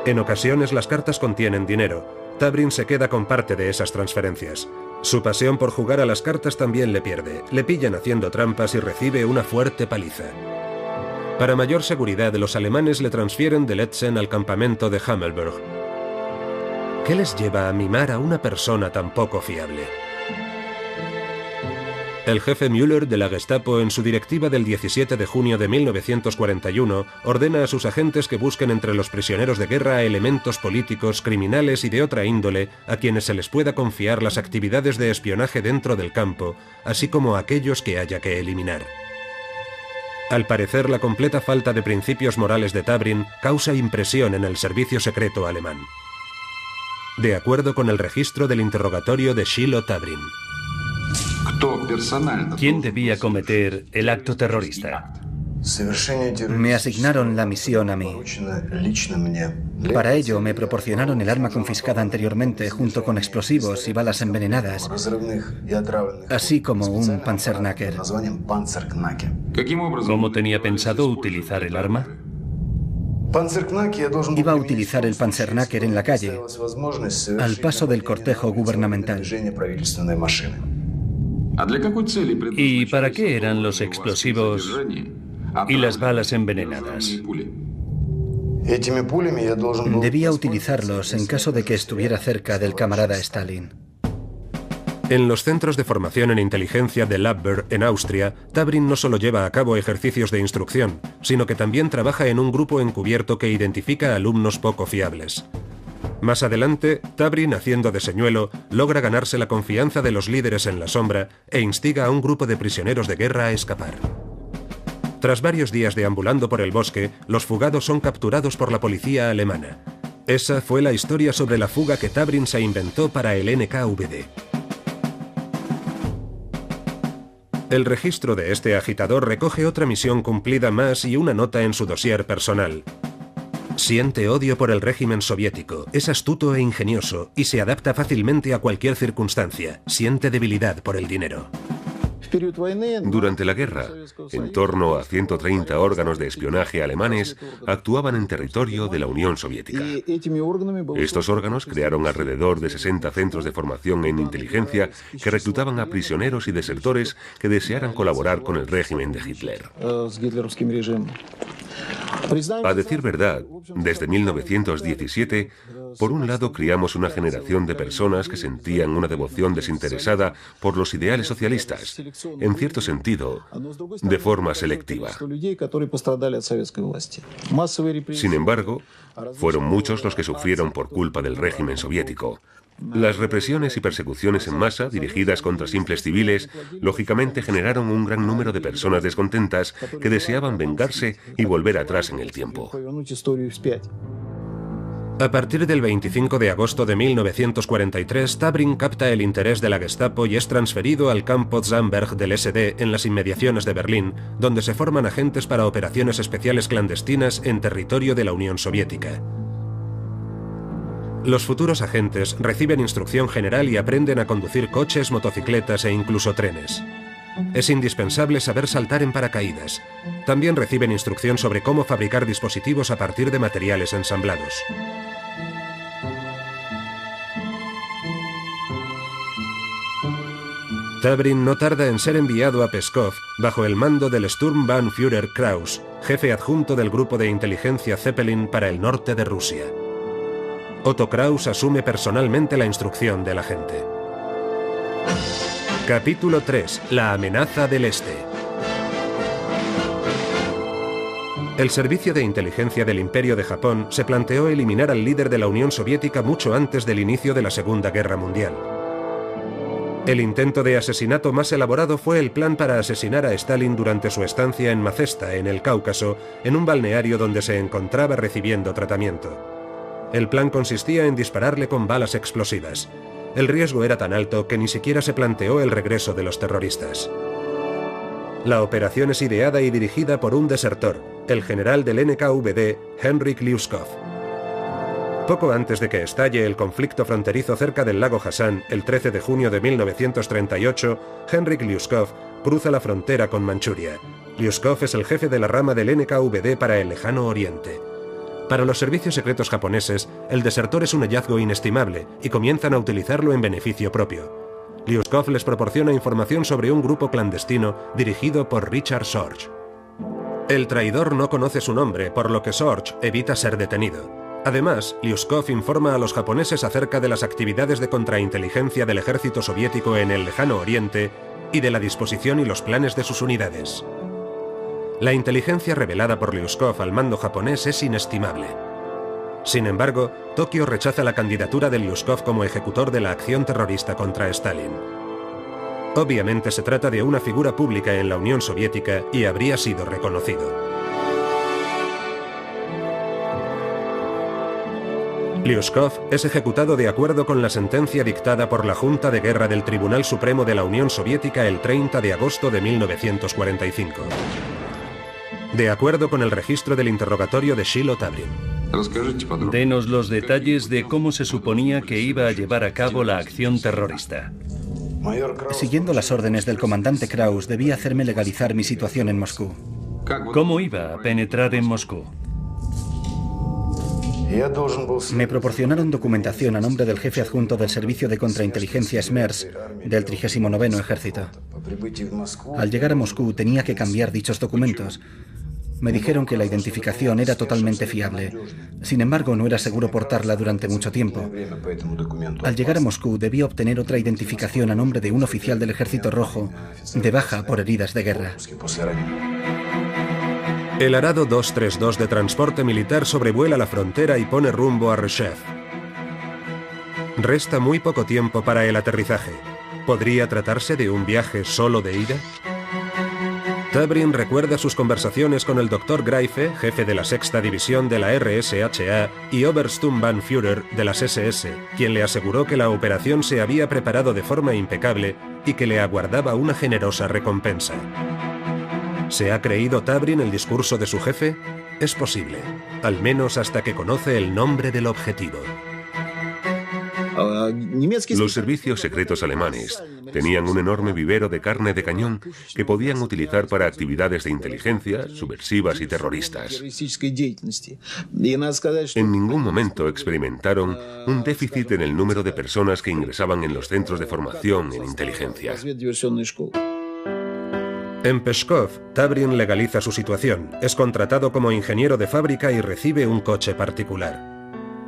En ocasiones las cartas contienen dinero. Tabrin se queda con parte de esas transferencias. Su pasión por jugar a las cartas también le pierde. Le pillan haciendo trampas y recibe una fuerte paliza. Para mayor seguridad, los alemanes le transfieren de Letzen al campamento de Hammelburg. ¿Qué les lleva a mimar a una persona tan poco fiable? El jefe Müller de la Gestapo, en su directiva del 17 de junio de 1941, ordena a sus agentes que busquen entre los prisioneros de guerra a elementos políticos, criminales y de otra índole a quienes se les pueda confiar las actividades de espionaje dentro del campo, así como a aquellos que haya que eliminar. Al parecer, la completa falta de principios morales de Tabrin causa impresión en el servicio secreto alemán. De acuerdo con el registro del interrogatorio de Shiloh Tabrin. ¿Quién debía cometer el acto terrorista? Me asignaron la misión a mí. Para ello me proporcionaron el arma confiscada anteriormente junto con explosivos y balas envenenadas, así como un Panzerknacker. ¿Cómo tenía pensado utilizar el arma? Iba a utilizar el Panzerknacker en la calle, al paso del cortejo gubernamental. ¿Y para qué eran los explosivos y las balas envenenadas? Debía utilizarlos en caso de que estuviera cerca del camarada Stalin. En los centros de formación en inteligencia de Labberg, en Austria, Tabrin no solo lleva a cabo ejercicios de instrucción, sino que también trabaja en un grupo encubierto que identifica a alumnos poco fiables. Más adelante, Tabrin, haciendo de señuelo, logra ganarse la confianza de los líderes en la sombra e instiga a un grupo de prisioneros de guerra a escapar. Tras varios días deambulando por el bosque, los fugados son capturados por la policía alemana. Esa fue la historia sobre la fuga que Tabrin se inventó para el NKVD. El registro de este agitador recoge otra misión cumplida más y una nota en su dossier personal. Siente odio por el régimen soviético, es astuto e ingenioso y se adapta fácilmente a cualquier circunstancia. Siente debilidad por el dinero. Durante la guerra, en torno a 130 órganos de espionaje alemanes actuaban en territorio de la Unión Soviética. Estos órganos crearon alrededor de 60 centros de formación en inteligencia que reclutaban a prisioneros y desertores que desearan colaborar con el régimen de Hitler. A decir verdad, desde 1917, por un lado criamos una generación de personas que sentían una devoción desinteresada por los ideales socialistas, en cierto sentido, de forma selectiva. Sin embargo, fueron muchos los que sufrieron por culpa del régimen soviético. Las represiones y persecuciones en masa dirigidas contra simples civiles lógicamente generaron un gran número de personas descontentas que deseaban vengarse y volver atrás en el tiempo. A partir del 25 de agosto de 1943, Tabrin capta el interés de la Gestapo y es transferido al campo Zamberg del SD en las inmediaciones de Berlín, donde se forman agentes para operaciones especiales clandestinas en territorio de la Unión Soviética. Los futuros agentes reciben instrucción general y aprenden a conducir coches, motocicletas e incluso trenes. Es indispensable saber saltar en paracaídas. También reciben instrucción sobre cómo fabricar dispositivos a partir de materiales ensamblados. Tabrin no tarda en ser enviado a Pskov bajo el mando del Sturmbannführer Kraus, jefe adjunto del grupo de inteligencia Zeppelin para el norte de Rusia. Otto Kraus asume personalmente la instrucción del agente. Capítulo 3. La amenaza del Este. El servicio de inteligencia del Imperio de Japón se planteó eliminar al líder de la Unión Soviética mucho antes del inicio de la Segunda Guerra Mundial. El intento de asesinato más elaborado fue el plan para asesinar a Stalin durante su estancia en Mazesta, en el Cáucaso, en un balneario donde se encontraba recibiendo tratamiento. El plan consistía en dispararle con balas explosivas. El riesgo era tan alto que ni siquiera se planteó el regreso de los terroristas. La operación es ideada y dirigida por un desertor, el general del NKVD, Henryk Liuskov. Poco antes de que estalle el conflicto fronterizo cerca del lago Hassan, el 13 de junio de 1938, Henryk Liuskov cruza la frontera con Manchuria. Liuskov es el jefe de la rama del NKVD para el Lejano Oriente. Para los servicios secretos japoneses, el desertor es un hallazgo inestimable y comienzan a utilizarlo en beneficio propio. Lyuskov les proporciona información sobre un grupo clandestino dirigido por Richard Sorge. El traidor no conoce su nombre, por lo que Sorge evita ser detenido. Además, Lyuskov informa a los japoneses acerca de las actividades de contrainteligencia del ejército soviético en el lejano oriente y de la disposición y los planes de sus unidades. La inteligencia revelada por Lyuskov al mando japonés es inestimable. Sin embargo, Tokio rechaza la candidatura de Lyuskov como ejecutor de la acción terrorista contra Stalin. Obviamente se trata de una figura pública en la Unión Soviética y habría sido reconocido. Lyuskov es ejecutado de acuerdo con la sentencia dictada por la Junta de Guerra del Tribunal Supremo de la Unión Soviética el 30 de agosto de 1945. De acuerdo con el registro del interrogatorio de Shilo Tabrin. Denos los detalles de cómo se suponía que iba a llevar a cabo la acción terrorista. Siguiendo las órdenes del comandante Kraus, debía hacerme legalizar mi situación en Moscú. ¿Cómo iba a penetrar en Moscú? Me proporcionaron documentación a nombre del jefe adjunto del Servicio de Contrainteligencia SMERS del 39º Ejército. Al llegar a Moscú tenía que cambiar dichos documentos. Me dijeron que la identificación era totalmente fiable. Sin embargo, no era seguro portarla durante mucho tiempo. Al llegar a Moscú debía obtener otra identificación a nombre de un oficial del Ejército Rojo de baja por heridas de guerra. El Arado 232 de transporte militar sobrevuela la frontera y pone rumbo a Reshchev. Resta muy poco tiempo para el aterrizaje. ¿Podría tratarse de un viaje solo de ida? Tabrin recuerda sus conversaciones con el Dr. Greife, jefe de la 6ª División de la RSHA, y Obersturmbannführer de las SS, quien le aseguró que la operación se había preparado de forma impecable y que le aguardaba una generosa recompensa. ¿Se ha creído Tabrin el discurso de su jefe? Es posible, al menos hasta que conoce el nombre del objetivo. Los servicios secretos alemanes tenían un enorme vivero de carne de cañón que podían utilizar para actividades de inteligencia, subversivas y terroristas. En ningún momento experimentaron un déficit en el número de personas que ingresaban en los centros de formación en inteligencia. En Pskov, Tabrin legaliza su situación, es contratado como ingeniero de fábrica y recibe un coche particular.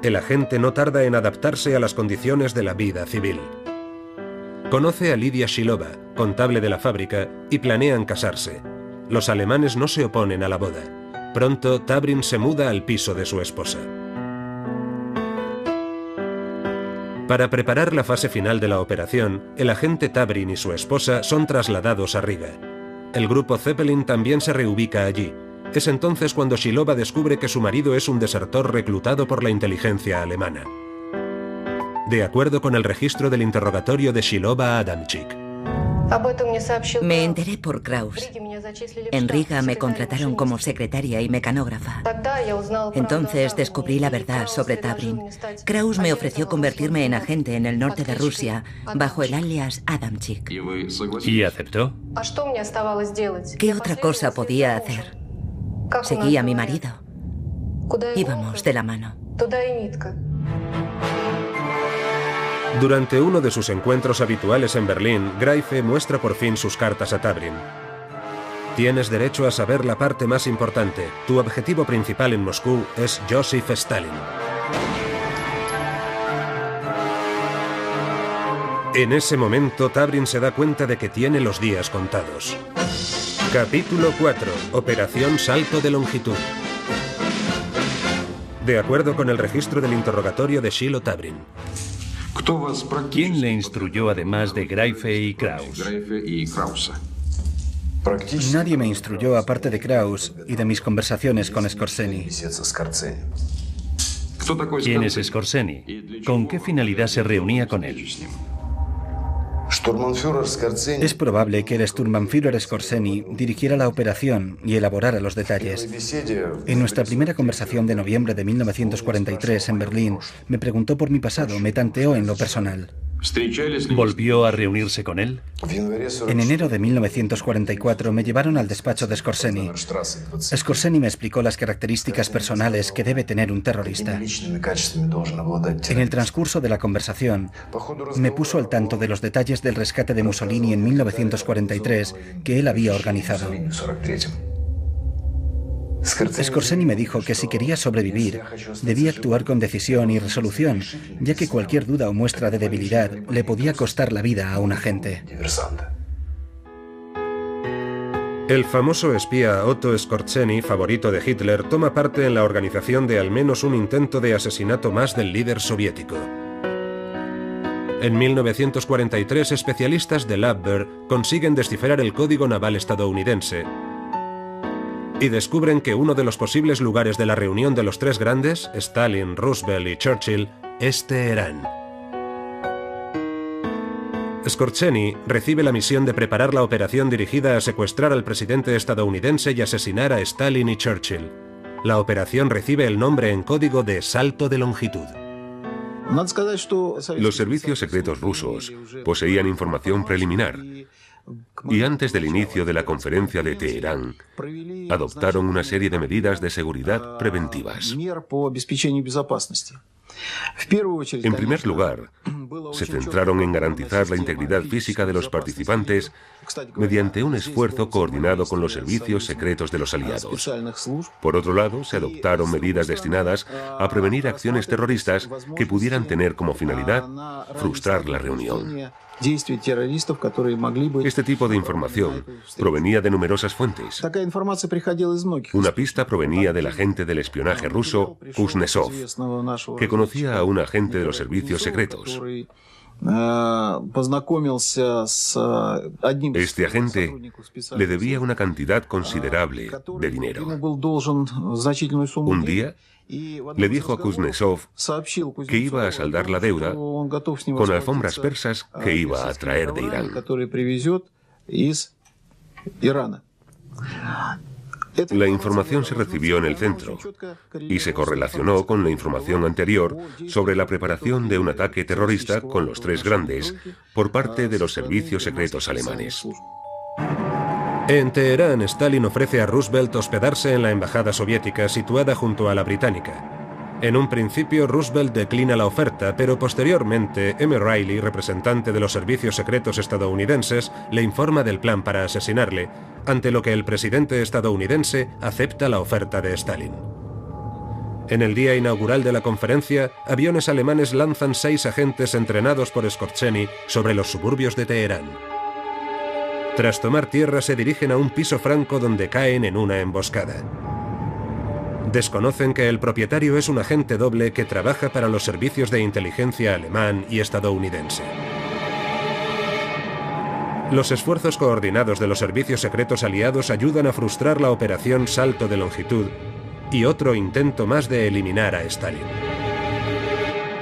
El agente no tarda en adaptarse a las condiciones de la vida civil. Conoce a Lidia Shilova, contable de la fábrica, y planean casarse. Los alemanes no se oponen a la boda. Pronto, Tabrin se muda al piso de su esposa. Para preparar la fase final de la operación, el agente Tabrin y su esposa son trasladados a Riga. El grupo Zeppelin también se reubica allí. Es entonces cuando Shilova descubre que su marido es un desertor reclutado por la inteligencia alemana. De acuerdo con el registro del interrogatorio de Shilova Adamczyk. Me enteré por Kraus. En Riga me contrataron como secretaria y mecanógrafa. Entonces descubrí la verdad sobre Tabrin. Kraus me ofreció convertirme en agente en el norte de Rusia bajo el alias Adamczyk. ¿Y aceptó? ¿Qué otra cosa podía hacer? Seguí a mi marido. Íbamos de la mano. Durante uno de sus encuentros habituales en Berlín, Greife muestra por fin sus cartas a Tabrin. Tienes derecho a saber la parte más importante. Tu objetivo principal en Moscú es Joseph Stalin. En ese momento, Tabrin se da cuenta de que tiene los días contados. Capítulo 4. Operación Salto de Longitud. De acuerdo con el registro del interrogatorio de Shilo Tabrin. ¿Quién le instruyó además de Greife y Kraus? Nadie me instruyó aparte de Kraus y de mis conversaciones con Skorzeny. ¿Quién es Skorzeny? ¿Con qué finalidad se reunía con él? Es probable que el Sturmbannführer Skorzeny dirigiera la operación y elaborara los detalles. En nuestra primera conversación de noviembre de 1943 en Berlín, me preguntó por mi pasado, me tanteó en lo personal. ¿Volvió a reunirse con él? En enero de 1944 me llevaron al despacho de Skorzeny. Skorzeny me explicó las características personales que debe tener un terrorista. En el transcurso de la conversación, me puso al tanto de los detalles del rescate de Mussolini en 1943 que él había organizado. Skorzeny me dijo que si quería sobrevivir, debía actuar con decisión y resolución, ya que cualquier duda o muestra de debilidad le podía costar la vida a un agente. El famoso espía Otto Skorzeny, favorito de Hitler, toma parte en la organización de al menos un intento de asesinato más del líder soviético. En 1943, especialistas del Abwehr consiguen descifrar el código naval estadounidense y descubren que uno de los posibles lugares de la reunión de los tres grandes, Stalin, Roosevelt y Churchill, es Teherán. Skorzeny recibe la misión de preparar la operación dirigida a secuestrar al presidente estadounidense y asesinar a Stalin y Churchill. La operación recibe el nombre en código de Salto de Longitud. Los servicios secretos rusos poseían información preliminar y antes del inicio de la conferencia de Teherán adoptaron una serie de medidas de seguridad preventivas. En primer lugar, se centraron en garantizar la integridad física de los participantes mediante un esfuerzo coordinado con los servicios secretos de los aliados. Por otro lado, se adoptaron medidas destinadas a prevenir acciones terroristas que pudieran tener como finalidad frustrar la reunión. Este tipo de información provenía de numerosas fuentes. Una pista provenía del agente del espionaje ruso, Kuznetsov, que conocía a un agente de los servicios secretos. Este agente le debía una cantidad considerable de dinero. Un día, le dijo a Kuznetsov que iba a saldar la deuda con alfombras persas que iba a traer de Irán. La información se recibió en el centro y se correlacionó con la información anterior sobre la preparación de un ataque terrorista con los tres grandes por parte de los servicios secretos alemanes. En Teherán, Stalin ofrece a Roosevelt hospedarse en la embajada soviética situada junto a la británica. En un principio, Roosevelt declina la oferta, pero posteriormente, M. Reilly, representante de los servicios secretos estadounidenses, le informa del plan para asesinarle, ante lo que el presidente estadounidense acepta la oferta de Stalin. En el día inaugural de la conferencia, aviones alemanes lanzan 6 agentes entrenados por Skorzeny sobre los suburbios de Teherán. Tras tomar tierra, se dirigen a un piso franco donde caen en una emboscada. Desconocen que el propietario es un agente doble que trabaja para los servicios de inteligencia alemán y estadounidense. Los esfuerzos coordinados de los servicios secretos aliados ayudan a frustrar la operación Salto de Longitud y otro intento más de eliminar a Stalin.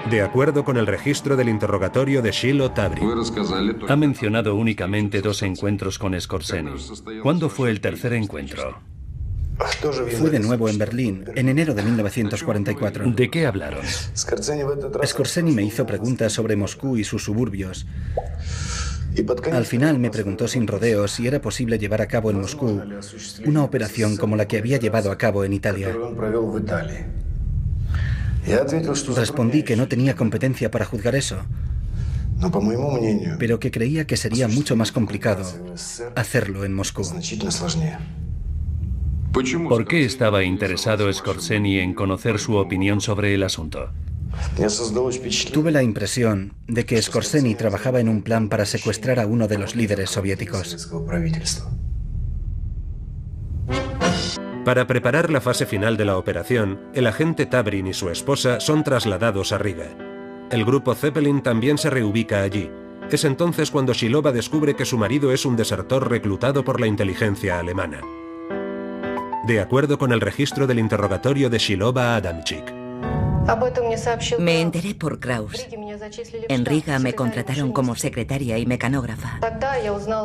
De acuerdo con el registro del interrogatorio de Shiloh Tabrin. Ha mencionado únicamente 2 encuentros con Skorzeny. ¿Cuándo fue el tercer encuentro? Fue de nuevo en Berlín, en enero de 1944. ¿De qué hablaron? Skorzeny me hizo preguntas sobre Moscú y sus suburbios. Al final me preguntó sin rodeos si era posible llevar a cabo en Moscú una operación como la que había llevado a cabo en Italia. Respondí que no tenía competencia para juzgar eso, pero que creía que sería mucho más complicado hacerlo en Moscú. ¿Por qué estaba interesado Skorzeny en conocer su opinión sobre el asunto? Tuve la impresión de que Skorzeny trabajaba en un plan para secuestrar a uno de los líderes soviéticos. Para preparar la fase final de la operación, el agente Tabrin y su esposa son trasladados a Riga. El grupo Zeppelin también se reubica allí. Es entonces cuando Shilova descubre que su marido es un desertor reclutado por la inteligencia alemana. De acuerdo con el registro del interrogatorio de Shilova Adamczyk. Me enteré por Kraus. En Riga me contrataron como secretaria y mecanógrafa.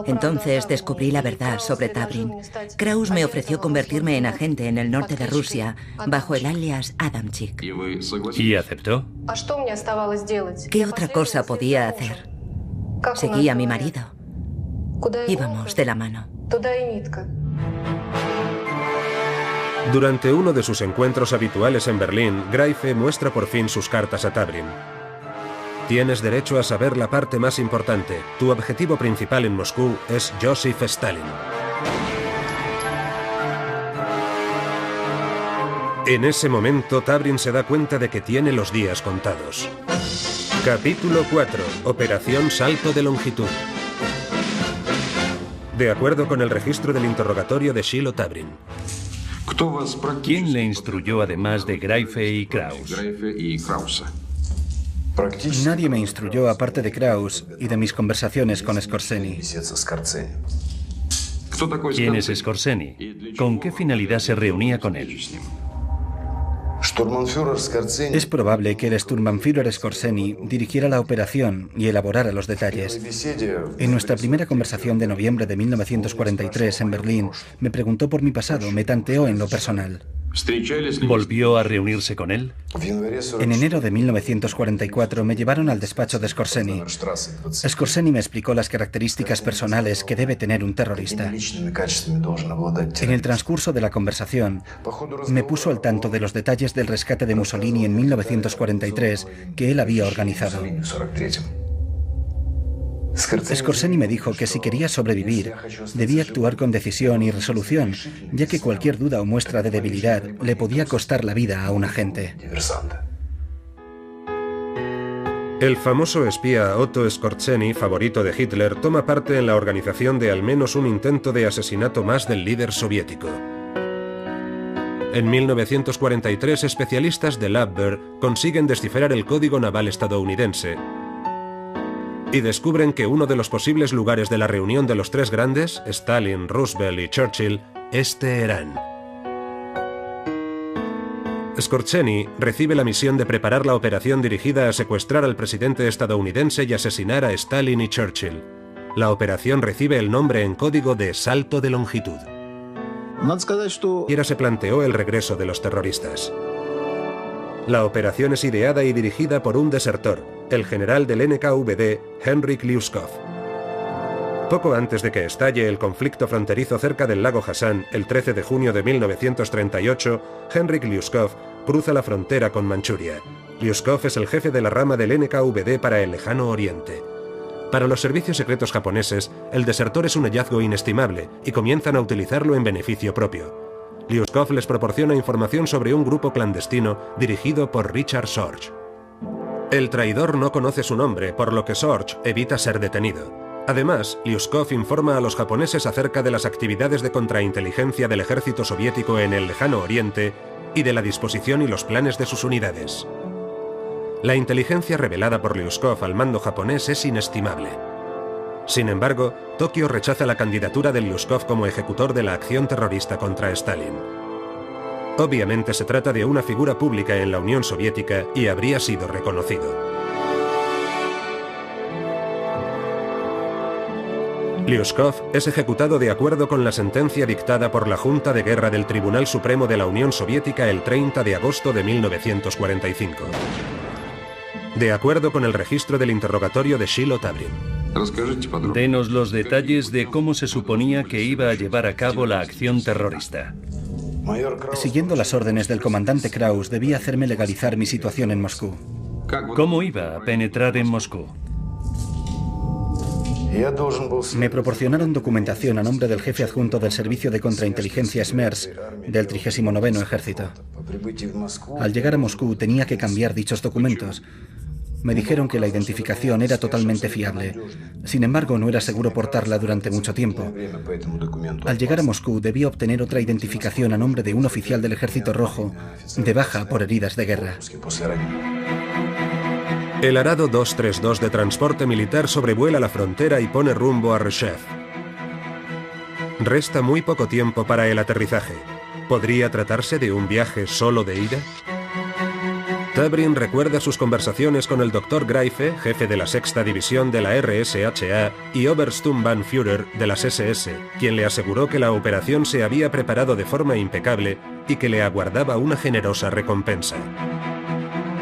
Entonces descubrí la verdad sobre Tabrin. Kraus me ofreció convertirme en agente en el norte de Rusia bajo el alias Adamchik. ¿Y aceptó? ¿Qué otra cosa podía hacer? Seguí a mi marido. Íbamos de la mano. Durante uno de sus encuentros habituales en Berlín, Greife muestra por fin sus cartas a Tabrin. Tienes derecho a saber la parte más importante. Tu objetivo principal en Moscú es Joseph Stalin. En ese momento, Tabrin se da cuenta de que tiene los días contados. Capítulo 4. Operación Salto de Longitud. De acuerdo con el registro del interrogatorio de Shiloh Tabrin. ¿Quién le instruyó además de Greife y Kraus? Nadie me instruyó aparte de Kraus y de mis conversaciones con Skorzeny. ¿Quién es Skorzeny? ¿Con qué finalidad se reunía con él? Es probable que el Sturmbannführer Skorzeny dirigiera la operación y elaborara los detalles. En nuestra primera conversación de noviembre de 1943 en Berlín, me preguntó por mi pasado, me tanteó en lo personal. ¿Volvió a reunirse con él? En enero de 1944 me llevaron al despacho de Skorzeny. Skorzeny me explicó las características personales que debe tener un terrorista. En el transcurso de la conversación, me puso al tanto de los detalles del rescate de Mussolini en 1943 que él había organizado. Skorzeny me dijo que si quería sobrevivir, debía actuar con decisión y resolución, ya que cualquier duda o muestra de debilidad le podía costar la vida a un agente. El famoso espía Otto Skorzeny, favorito de Hitler, toma parte en la organización de al menos un intento de asesinato más del líder soviético. En 1943, especialistas del Abwehr consiguen descifrar el código naval estadounidense y descubren que uno de los posibles lugares de la reunión de los tres grandes, Stalin, Roosevelt y Churchill, es Teherán. Skorzeny recibe la misión de preparar la operación dirigida a secuestrar al presidente estadounidense y asesinar a Stalin y Churchill. La operación recibe el nombre en código de Salto de Longitud. Ni se planteó el regreso de los terroristas. La operación es ideada y dirigida por un desertor, el general del NKVD, Henryk Lyuskov. Poco antes de que estalle el conflicto fronterizo cerca del lago Hassan, el 13 de junio de 1938, Henryk Lyuskov cruza la frontera con Manchuria. Lyuskov es el jefe de la rama del NKVD para el Lejano Oriente. Para los servicios secretos japoneses, el desertor es un hallazgo inestimable y comienzan a utilizarlo en beneficio propio. Lyuskov les proporciona información sobre un grupo clandestino dirigido por Richard Sorge. El traidor no conoce su nombre, por lo que Sorge evita ser detenido. Además, Lyuskov informa a los japoneses acerca de las actividades de contrainteligencia del ejército soviético en el Lejano Oriente y de la disposición y los planes de sus unidades. La inteligencia revelada por Lyuskov al mando japonés es inestimable. Sin embargo, Tokio rechaza la candidatura de Lyuskov como ejecutor de la acción terrorista contra Stalin. Obviamente se trata de una figura pública en la Unión Soviética y habría sido reconocido. Lyuskov es ejecutado de acuerdo con la sentencia dictada por la Junta de Guerra del Tribunal Supremo de la Unión Soviética el 30 de agosto de 1945. De acuerdo con el registro del interrogatorio de Shiloh Tabrin. Denos los detalles de cómo se suponía que iba a llevar a cabo la acción terrorista. Siguiendo las órdenes del comandante Kraus, debía hacerme legalizar mi situación en Moscú. ¿Cómo iba a penetrar en Moscú? Me proporcionaron documentación a nombre del jefe adjunto del Servicio de Contrainteligencia SMERS del 39º Ejército. Al llegar a Moscú tenía que cambiar dichos documentos. Me dijeron que la identificación era totalmente fiable. Sin embargo, no era seguro portarla durante mucho tiempo. Al llegar a Moscú, debía obtener otra identificación a nombre de un oficial del Ejército Rojo, de baja por heridas de guerra. El Arado 232 de transporte militar sobrevuela la frontera y pone rumbo a Reshef. Resta muy poco tiempo para el aterrizaje. ¿Podría tratarse de un viaje solo de ida? Tabrin recuerda sus conversaciones con el Dr. Greife, jefe de la sexta división de la RSHA, y Obersturmbannführer de las SS, quien le aseguró que la operación se había preparado de forma impecable y que le aguardaba una generosa recompensa.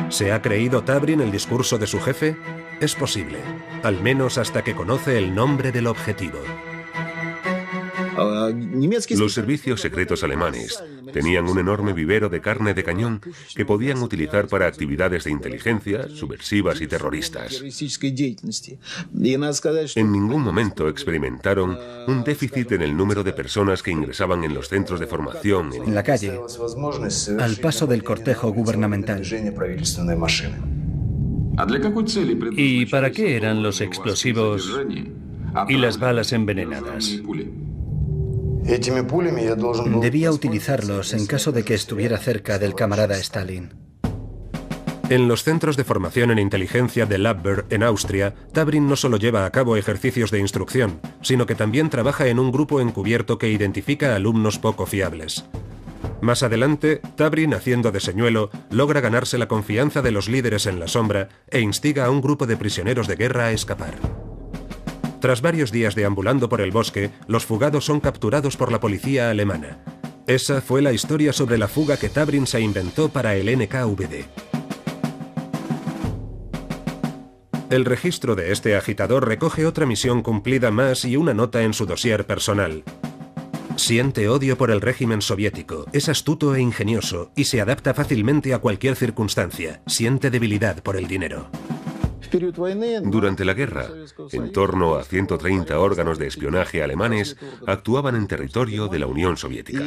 ¿Se ha creído Tabrin el discurso de su jefe? Es posible, al menos hasta que conoce el nombre del objetivo. Los servicios secretos alemanes tenían un enorme vivero de carne de cañón que podían utilizar para actividades de inteligencia, subversivas y terroristas. En ningún momento experimentaron un déficit en el número de personas que ingresaban en los centros de formación en la calle, al paso del cortejo gubernamental. ¿Y para qué eran los explosivos y las balas envenenadas? Debía utilizarlos en caso de que estuviera cerca del camarada Stalin. En los centros de formación en inteligencia de Labberg, en Austria, Tabrin no solo lleva a cabo ejercicios de instrucción, sino que también trabaja en un grupo encubierto que identifica a alumnos poco fiables. Más adelante, Tabrin, haciendo de señuelo, logra ganarse la confianza de los líderes en la sombra e instiga a un grupo de prisioneros de guerra a escapar. Tras varios días deambulando por el bosque, los fugados son capturados por la policía alemana. Esa fue la historia sobre la fuga que Tabrin se inventó para el NKVD. El registro de este agitador recoge otra misión cumplida más y una nota en su dossier personal. Siente odio por el régimen soviético, es astuto e ingenioso y se adapta fácilmente a cualquier circunstancia. Siente debilidad por el dinero. Durante la guerra, en torno a 130 órganos de espionaje alemanes actuaban en territorio de la Unión Soviética.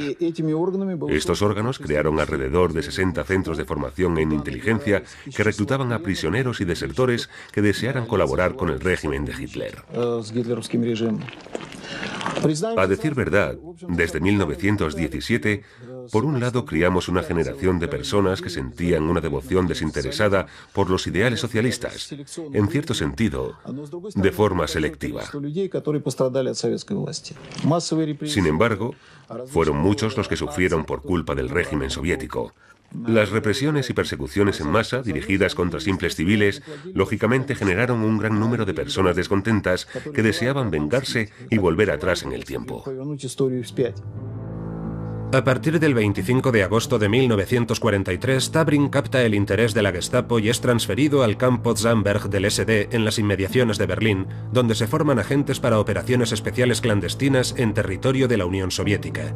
Estos órganos crearon alrededor de 60 centros de formación en inteligencia que reclutaban a prisioneros y desertores que desearan colaborar con el régimen de Hitler. A decir verdad, desde 1917, por un lado criamos una generación de personas que sentían una devoción desinteresada por los ideales socialistas, en cierto sentido, de forma selectiva. Sin embargo, fueron muchos los que sufrieron por culpa del régimen soviético. Las represiones y persecuciones en masa dirigidas contra simples civiles lógicamente generaron un gran número de personas descontentas que deseaban vengarse y volver atrás en el tiempo. A partir del 25 de agosto de 1943, Tabrin capta el interés de la Gestapo y es transferido al campo Zamberg del SD en las inmediaciones de Berlín, donde se forman agentes para operaciones especiales clandestinas en territorio de la Unión Soviética.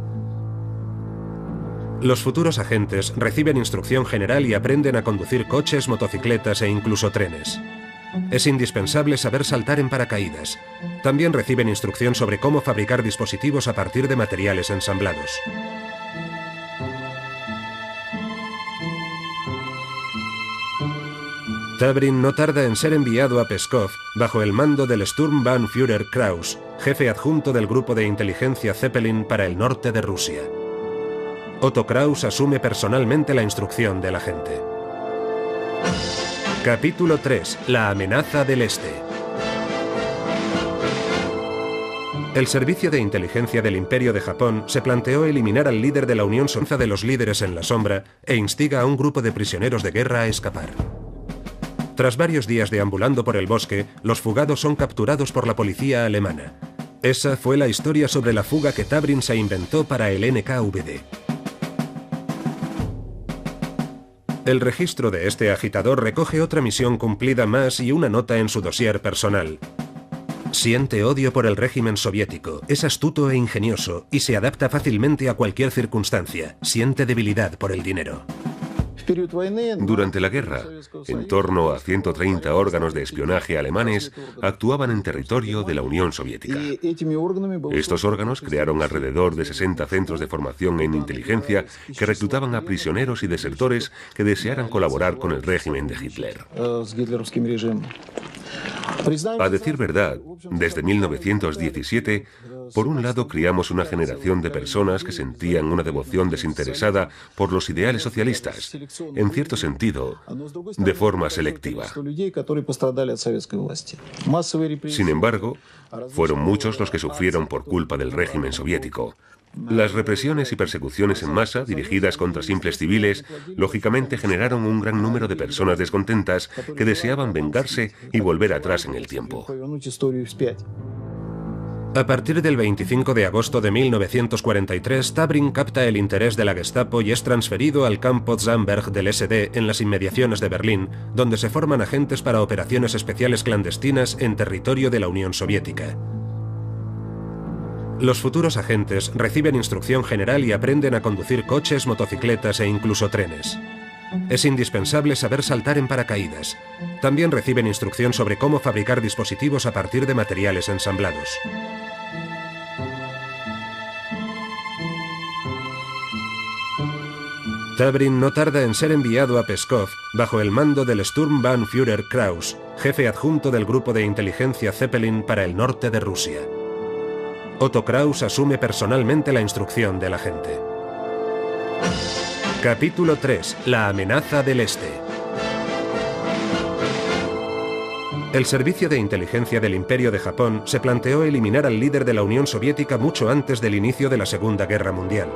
Los futuros agentes reciben instrucción general y aprenden a conducir coches, motocicletas e incluso trenes. Es indispensable saber saltar en paracaídas. También reciben instrucción sobre cómo fabricar dispositivos a partir de materiales ensamblados. Tabrin no tarda en ser enviado a Pskov bajo el mando del Sturmbannführer Kraus, jefe adjunto del grupo de inteligencia Zeppelin para el norte de Rusia. Otto Kraus asume personalmente la instrucción del agente. Capítulo 3. La amenaza del Este. El servicio de inteligencia del Imperio de Japón se planteó eliminar al líder de la Unión Soviética de los líderes en la sombra e instiga a un grupo de prisioneros de guerra a escapar. Tras varios días deambulando por el bosque, los fugados son capturados por la policía alemana. Esa fue la historia sobre la fuga que Tabrin se inventó para el NKVD. El registro de este agitador recoge otra misión cumplida más y una nota en su dossier personal. Siente odio por el régimen soviético, es astuto e ingenioso y se adapta fácilmente a cualquier circunstancia. Siente debilidad por el dinero. Durante la guerra, en torno a 130 órganos de espionaje alemanes actuaban en territorio de la Unión Soviética. Estos órganos crearon alrededor de 60 centros de formación en inteligencia que reclutaban a prisioneros y desertores que desearan colaborar con el régimen de Hitler. A decir verdad, desde 1917, por un lado criamos una generación de personas que sentían una devoción desinteresada por los ideales socialistas, en cierto sentido, de forma selectiva. Sin embargo, fueron muchos los que sufrieron por culpa del régimen soviético. Las represiones y persecuciones en masa, dirigidas contra simples civiles, lógicamente generaron un gran número de personas descontentas que deseaban vengarse y volver atrás en el tiempo. A partir del 25 de agosto de 1943, Tabrin capta el interés de la Gestapo y es transferido al campo Zamberg del SD en las inmediaciones de Berlín, donde se forman agentes para operaciones especiales clandestinas en territorio de la Unión Soviética. Los futuros agentes reciben instrucción general y aprenden a conducir coches, motocicletas e incluso trenes. Es indispensable saber saltar en paracaídas. También reciben instrucción sobre cómo fabricar dispositivos a partir de materiales ensamblados. Tabrin no tarda en ser enviado a Pskov bajo el mando del Sturmbannführer Kraus, jefe adjunto del grupo de inteligencia Zeppelin para el norte de Rusia. Otto Kraus asume personalmente la instrucción del agente. Capítulo 3. La amenaza del Este. El Servicio de Inteligencia del Imperio de Japón se planteó eliminar al líder de la Unión Soviética mucho antes del inicio de la Segunda Guerra Mundial.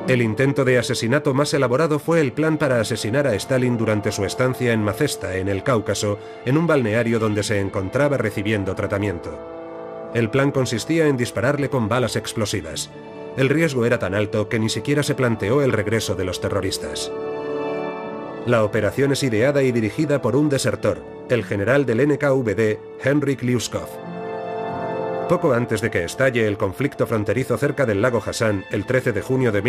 El intento de asesinato más elaborado fue el plan para asesinar a Stalin durante su estancia en Mazesta, en el Cáucaso, en un balneario donde se encontraba recibiendo tratamiento. El plan consistía en dispararle con balas explosivas. El riesgo era tan alto que ni siquiera se planteó el regreso de los terroristas. La operación es ideada y dirigida por un desertor, el general del NKVD, Henryk Liuskov. Poco antes de que estalle el conflicto fronterizo cerca del lago Hassan, el 13 de junio de